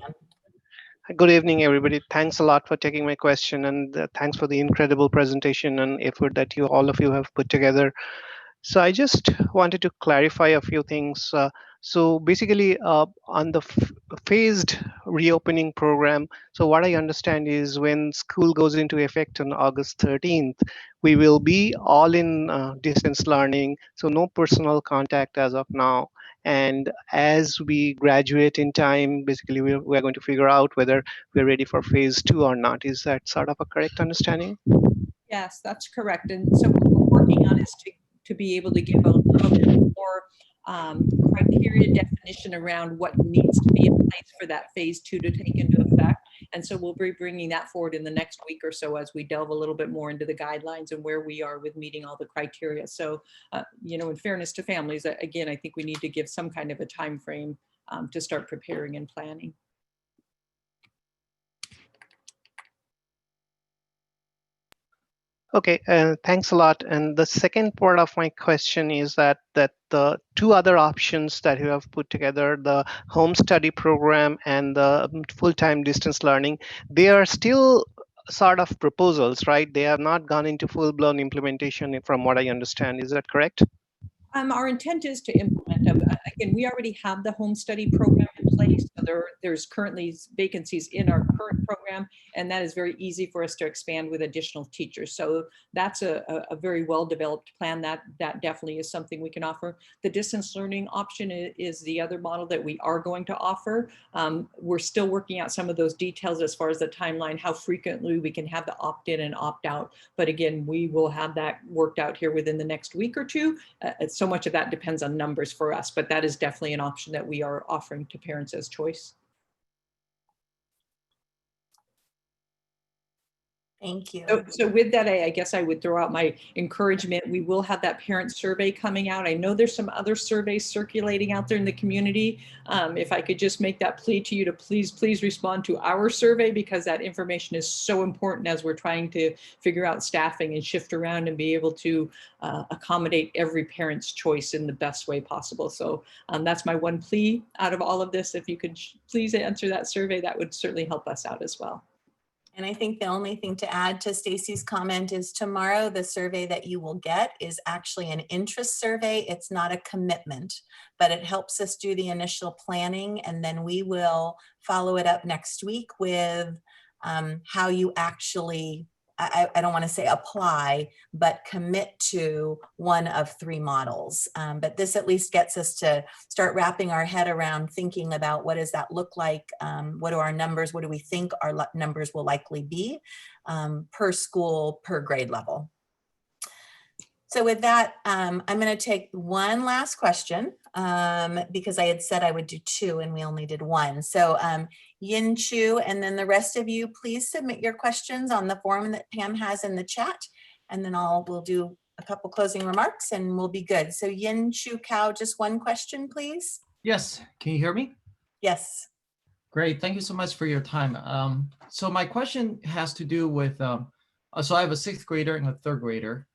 Good evening, everybody. Thanks a lot for taking my question, and thanks for the incredible presentation and effort that all of you have put together. So I just wanted to clarify a few things. So basically on the phased reopening program, so what I understand is when school goes into effect on August 13th, we will be all in distance learning, so no personal contact as of now. And as we graduate in time, basically we're going to figure out whether we're ready for phase 2 or not. Is that sort of a correct understanding? Yes, that's correct. And so what we're working on is to be able to give a little bit more criteria definition around what needs to be in place for that phase 2 to take into effect. And so we'll be bringing that forward in the next week or so as we delve a little bit more into the guidelines and where we are with meeting all the criteria. So, you know, in fairness to families, again, I think we need to give some kind of a time frame to start preparing and planning. Okay, thanks a lot. And the second part of my question is that the two other options that you have put together, the home study program and the full-time distance learning, they are still sort of proposals, right? They have not gone into full-blown implementation from what I understand. Is that correct? Our intent is to implement them. Again, we already have the home study program in place. So there's currently vacancies in our current program, and that is very easy for us to expand with additional teachers. So that's a very well-developed plan. That definitely is something we can offer. The distance learning option is the other model that we are going to offer. We're still working out some of those details as far as the timeline, how frequently we can have the opt-in and opt-out. But again, we will have that worked out here within the next week or two. So much of that depends on numbers for us, but that is definitely an option that we are offering to parents as choice. Thank you. So with that, I guess I would throw out my encouragement. We will have that parent survey coming out. I know there's some other surveys circulating out there in the community. If I could just make that plea to you to please respond to our survey, because that information is so important as we're trying to figure out staffing and shift around and be able to accommodate every parent's choice in the best way possible. So that's my one plea out of all of this. If you could please answer that survey, that would certainly help us out as well. And I think the only thing to add to Stacy's comment is tomorrow, the survey that you will get is actually an interest survey. It's not a commitment, but it helps us do the initial planning. And then we will follow it up next week with how you actually, I don't want to say apply, but commit to one of three models. But this at least gets us to start wrapping our head around thinking about what does that look like? What are our numbers? What do we think our numbers will likely be per school, per grade level? So with that, I'm going to take one last question because I had said I would do two and we only did one. So Yin Chu, and then the rest of you, please submit your questions on the form that Pam has in the chat. And then we'll do a couple closing remarks and we'll be good. So Yin Chu Kao, just one question, please. Yes, can you hear me? Yes. Great, thank you so much for your time. So my question has to do with, so I have a 6th grader and a 3rd grader.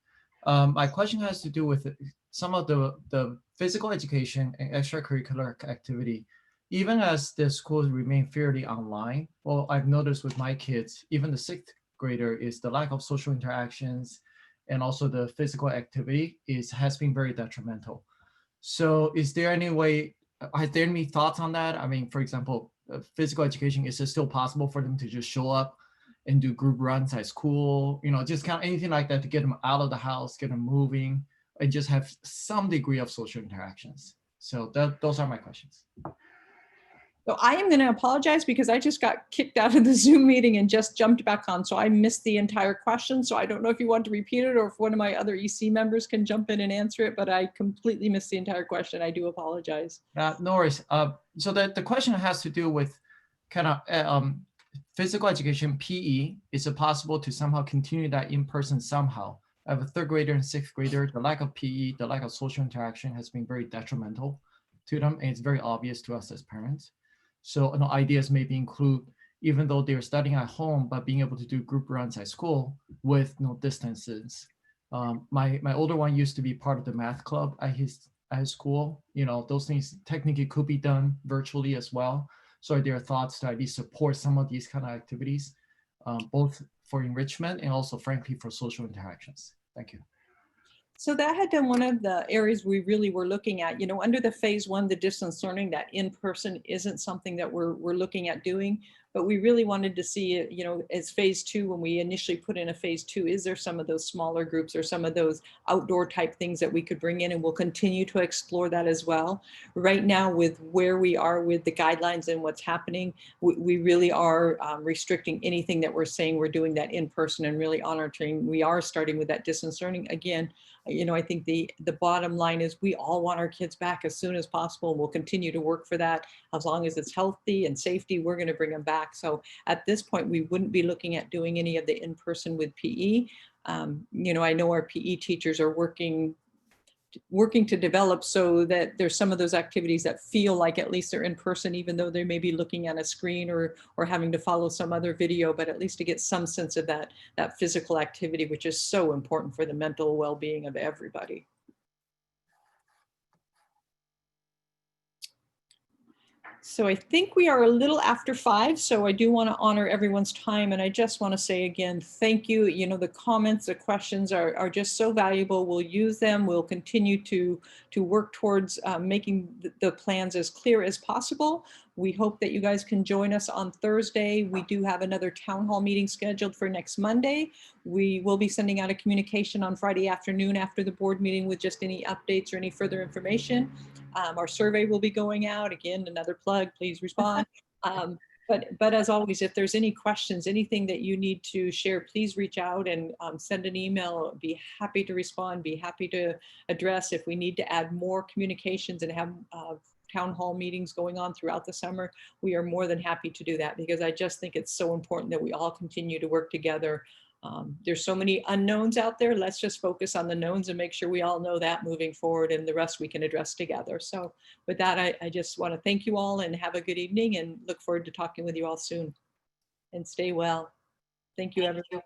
My question has to do with some of the physical education and extracurricular activity. Even as the schools remain fairly online, well, I've noticed with my kids, even the 6th grader, is the lack of social interactions and also the physical activity has been very detrimental. So is there any way, are there any thoughts on that? I mean, for example, physical education, is it still possible for them to just show up and do group runs at school, you know, just kind of anything like that to get them out of the house, get them moving, and just have some degree of social interactions? So those are my questions. So I am going to apologize because I just got kicked out of the Zoom meeting and just jumped back on. So I missed the entire question. So I don't know if you want to repeat it or if one of my other EC members can jump in and answer it, but I completely missed the entire question. I do apologize. No worries. So the question has to do with kind of physical education, PE. Is it possible to somehow continue that in person somehow? I have a 3rd grader and 6th grader. The lack of PE, the lack of social interaction has been very detrimental to them. And it's very obvious to us as parents. So ideas maybe include, even though they're studying at home, but being able to do group runs at school with no distances. My older one used to be part of the math club at his school. You know, those things technically could be done virtually as well. So are there thoughts to at least support some of these kind of activities, both for enrichment and also frankly for social interactions? Thank you. So that had been one of the areas we really were looking at, you know, under the phase 1, the distance learning, that in-person isn't something that we're looking at doing, but we really wanted to see, you know, as phase 2, when we initially put in a phase 2, is there some of those smaller groups or some of those outdoor type things that we could bring in, and we'll continue to explore that as well. Right now, with where we are with the guidelines and what's happening, we really are restricting anything that we're saying we're doing that in person and really honoring. We are starting with that distance learning. Again, you know, I think the bottom line is we all want our kids back as soon as possible. And we'll continue to work for that. As long as it's healthy and safety, we're going to bring them back. So at this point, we wouldn't be looking at doing any of the in-person with PE. You know, I know our PE teachers are working working to develop so that there's some of those activities that feel like at least they're in person, even though they may be looking at a screen or having to follow some other video, but at least to get some sense of that physical activity, which is so important for the mental well-being of everybody. So I think we are a little after 5, so I do want to honor everyone's time. And I just want to say again, thank you. You know, the comments, the questions are just so valuable. We'll use them. We'll continue to work towards making the plans as clear as possible. We hope that you guys can join us on Thursday. We do have another town hall meeting scheduled for next Monday. We will be sending out a communication on Friday afternoon after the board meeting with just any updates or any further information. Our survey will be going out. Again, another plug, please respond. But as always, if there's any questions, anything that you need to share, please reach out and send an email. Be happy to respond, be happy to address. If we need to add more communications and have town hall meetings going on throughout the summer, we are more than happy to do that, because I just think it's so important that we all continue to work together. There's so many unknowns out there. Let's just focus on the knowns and make sure we all know that moving forward, and the rest we can address together. So with that, I just want to thank you all and have a good evening, and look forward to talking with you all soon. And stay well. Thank you, everyone.